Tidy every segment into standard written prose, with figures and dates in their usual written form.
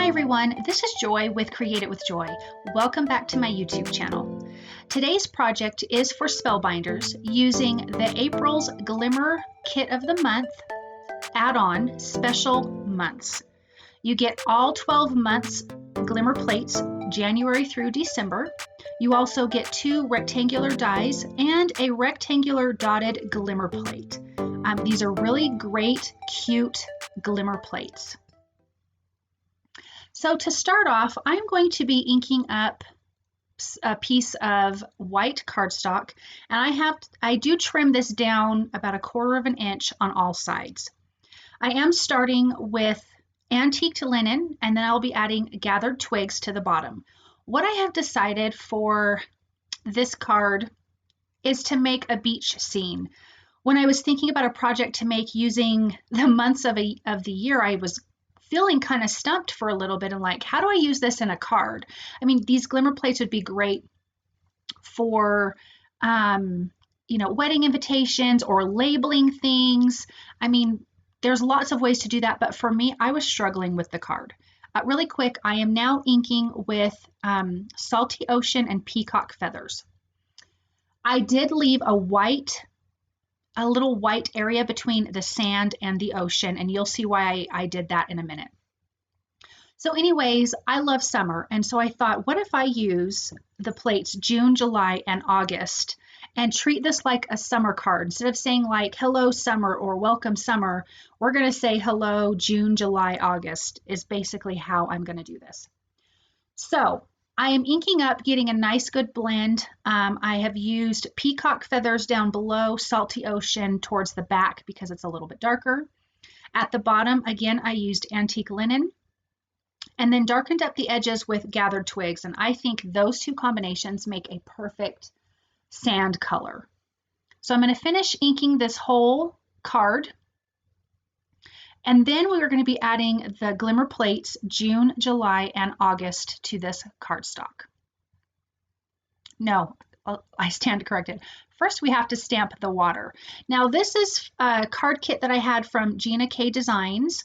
Hi everyone, this is Joy with Create It with Joy. Welcome back to my YouTube channel. Today's project is for Spellbinders using the April's Glimmer Kit of the Month add-on special months. You get all 12 months glimmer plates, January through December. You also get 2 rectangular dies and a rectangular dotted glimmer plate. These are really great, cute glimmer plates. So to start off, I'm going to be inking up a piece of white cardstock, and I do trim this down about 1/4 of an inch on all sides. I am starting with antiqued linen, and then I'll be adding gathered twigs to the bottom. What I have decided for this card is to make a beach scene. When I was thinking about a project to make using the months of the year, I was feeling kind of stumped for a little bit and like, how do I use this in a card? I mean, these glimmer plates would be great for, wedding invitations or labeling things. I mean, there's lots of ways to do that, but for me, I was struggling with the card. Really quick, I am now inking with Salty Ocean and Peacock feathers. I did leave a little white area between the sand and the ocean, and you'll see why I did that in a minute. So anyways, I love summer, and so I thought, what if I use the plates June, July, and August and treat this like a summer card? Instead of saying like, hello summer or welcome summer, we're going to say hello June, July, August is basically how I'm going to do this. So I am inking up, getting a nice good blend. I have used Peacock feathers down below, Salty Ocean towards the back because it's a little bit darker. At the bottom, again, I used antique linen and then darkened up the edges with gathered twigs. And I think those two combinations make a perfect sand color. So I'm going to finish inking this whole card. And then we are going to be adding the glimmer plates June, July, and August to this cardstock. No, I stand corrected. First, we have to stamp the water. Now, this is a card kit that I had from Gina K Designs.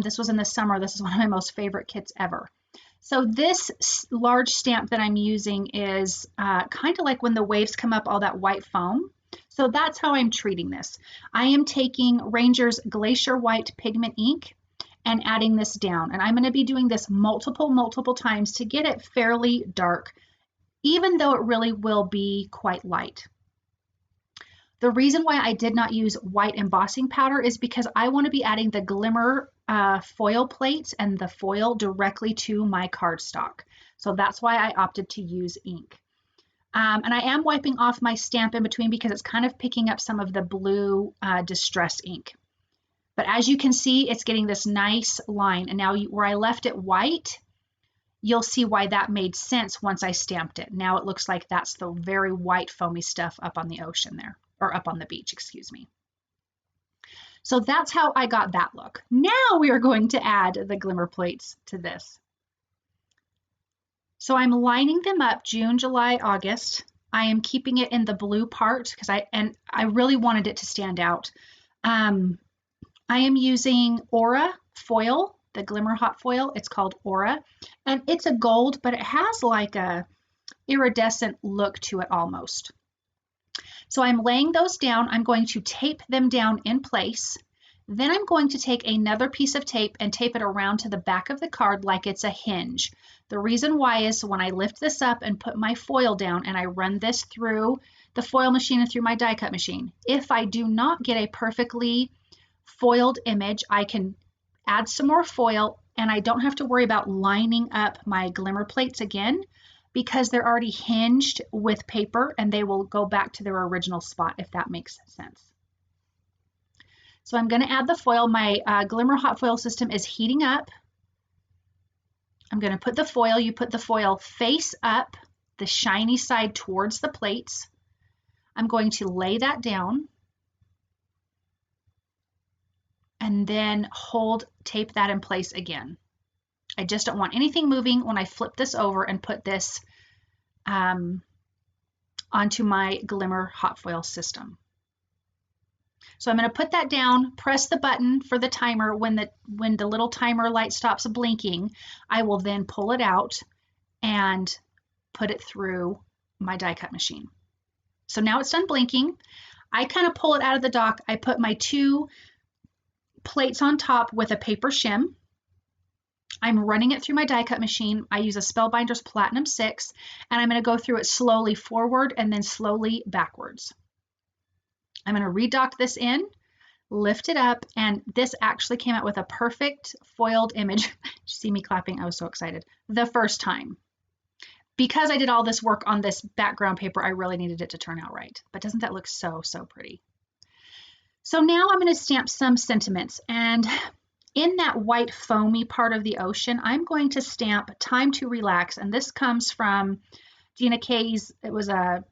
This was in the summer. This is one of my most favorite kits ever. So this large stamp that I'm using is kind of like when the waves come up, all that white foam. So that's how I'm treating this. I am taking Ranger's Glacier White Pigment ink and adding this down. And I'm going to be doing this multiple times to get it fairly dark, even though it really will be quite light. The reason why I did not use white embossing powder is because I want to be adding the glimmer foil plates and the foil directly to my cardstock. So that's why I opted to use ink. And I am wiping off my stamp in between because it's kind of picking up some of the blue distress ink. But as you can see, it's getting this nice line. And now where I left it white, you'll see why that made sense once I stamped it. Now it looks like that's the very white foamy stuff up on the ocean there, or up on the beach, excuse me. So that's how I got that look. Now we are going to add the glimmer plates to this. So I'm lining them up June, July, August. I am keeping it in the blue part because I really wanted it to stand out. I am using Aura foil, the glimmer hot foil. It's called Aura, and it's a gold, but it has like a iridescent look to it almost. So I'm laying those down. I'm going to tape them down in place. Then I'm going to take another piece of tape and tape it around to the back of the card like it's a hinge. The reason why is when I lift this up and put my foil down and I run this through the foil machine and through my die cut machine, if I do not get a perfectly foiled image, I can add some more foil and I don't have to worry about lining up my glimmer plates again because they're already hinged with paper and they will go back to their original spot, if that makes sense. So I'm going to add the foil. My glimmer hot foil system is heating up. I'm going to put the foil. You put the foil face up, the shiny side towards the plates. I'm going to lay that down and then tape that in place again. I just don't want anything moving when I flip this over and put this onto my glimmer hot foil system. So I'm going to put that down, press the button for the timer. When the little timer light stops blinking, I will then pull it out and put it through my die cut machine. So now it's done blinking. I kind of pull it out of the dock. I put my 2 plates on top with a paper shim. I'm running it through my die cut machine. I use a Spellbinders Platinum 6, and I'm going to go through it slowly forward and then slowly backwards. I'm going to redock this in, lift it up, and this actually came out with a perfect foiled image. You see me clapping? I was so excited. The first time. Because I did all this work on this background paper, I really needed it to turn out right. But doesn't that look so, so pretty? So now I'm going to stamp some sentiments, and in that white foamy part of the ocean, I'm going to stamp Time to Relax, and this comes from Gina K's. It was a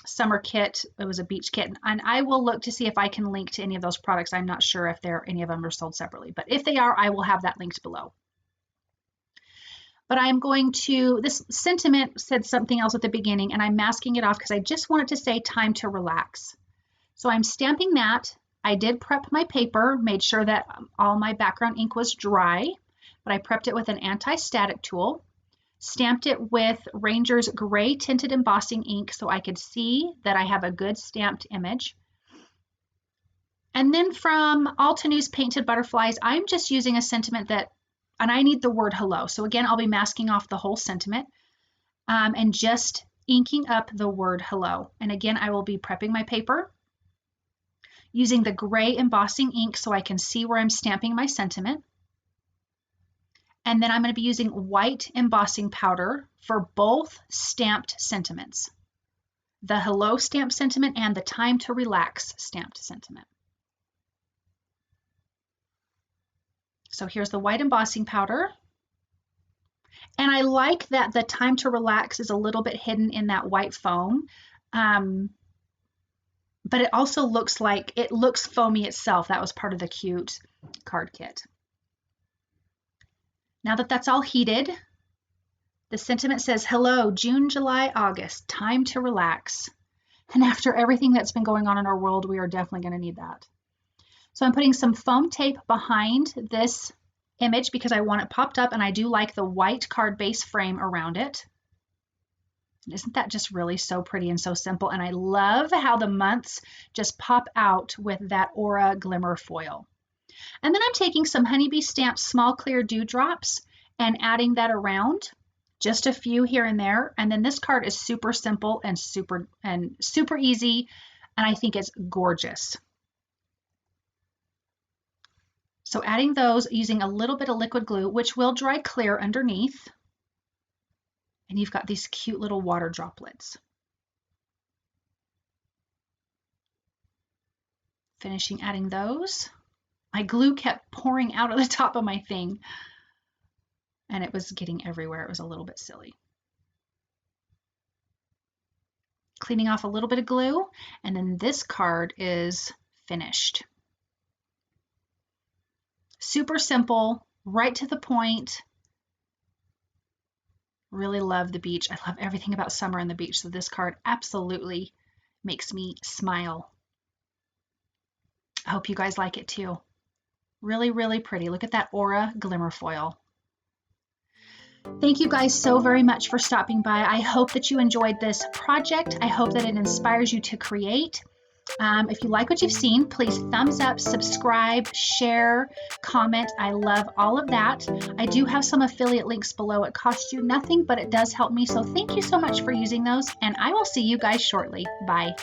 summer kit. It was a beach kit, and I will look to see if I can link to any of those products. I'm not sure if any of them are sold separately, but if they are, I will have that linked below. But I'm going to, this sentiment said something else at the beginning, and I'm masking it off because I just want it to say Time to Relax. So I'm stamping that. I did prep my paper, made sure that all my background ink was dry, but I prepped it with an anti-static tool. Stamped it with Ranger's gray tinted embossing ink so I could see that I have a good stamped image. And then from Altenew's Painted Butterflies, I'm just using a sentiment that, and I need the word hello. So again, I'll be masking off the whole sentiment and just inking up the word hello. And again, I will be prepping my paper, using the gray embossing ink so I can see where I'm stamping my sentiment. And then I'm going to be using white embossing powder for both stamped sentiments, the hello stamped sentiment and the Time to Relax stamped sentiment. So here's the white embossing powder. And I like that the Time to Relax is a little bit hidden in that white foam. But it also looks like, it looks foamy itself. That was part of the cute card kit. Now that that's all heated, the sentiment says, hello, June, July, August, time to relax. And after everything that's been going on in our world, we are definitely going to need that. So I'm putting some foam tape behind this image because I want it popped up, and I do like the white card base frame around it. Isn't that just really so pretty and so simple? And I love how the months just pop out with that Aura Glimmer foil. And then I'm taking some Honeybee Stamped Small Clear Dewdrops and adding that around, just a few here and there. And then this card is super simple and super easy, and I think it's gorgeous. So adding those using a little bit of liquid glue, which will dry clear underneath. And you've got these cute little water droplets. Finishing adding those. My glue kept pouring out of the top of my thing, and it was getting everywhere. It was a little bit silly. Cleaning off a little bit of glue, and then this card is finished. Super simple, right to the point. Really love the beach. I love everything about summer and the beach, so this card absolutely makes me smile. I hope you guys like it too. Really, really pretty. Look at that Aura Glimmer foil. Thank you guys so very much for stopping by. I hope that you enjoyed this project. I hope that it inspires you to create. If you like what you've seen, please thumbs up, subscribe, share, comment. I love all of that. I do have some affiliate links below. It costs you nothing, but it does help me. So thank you so much for using those, and I will see you guys shortly. Bye.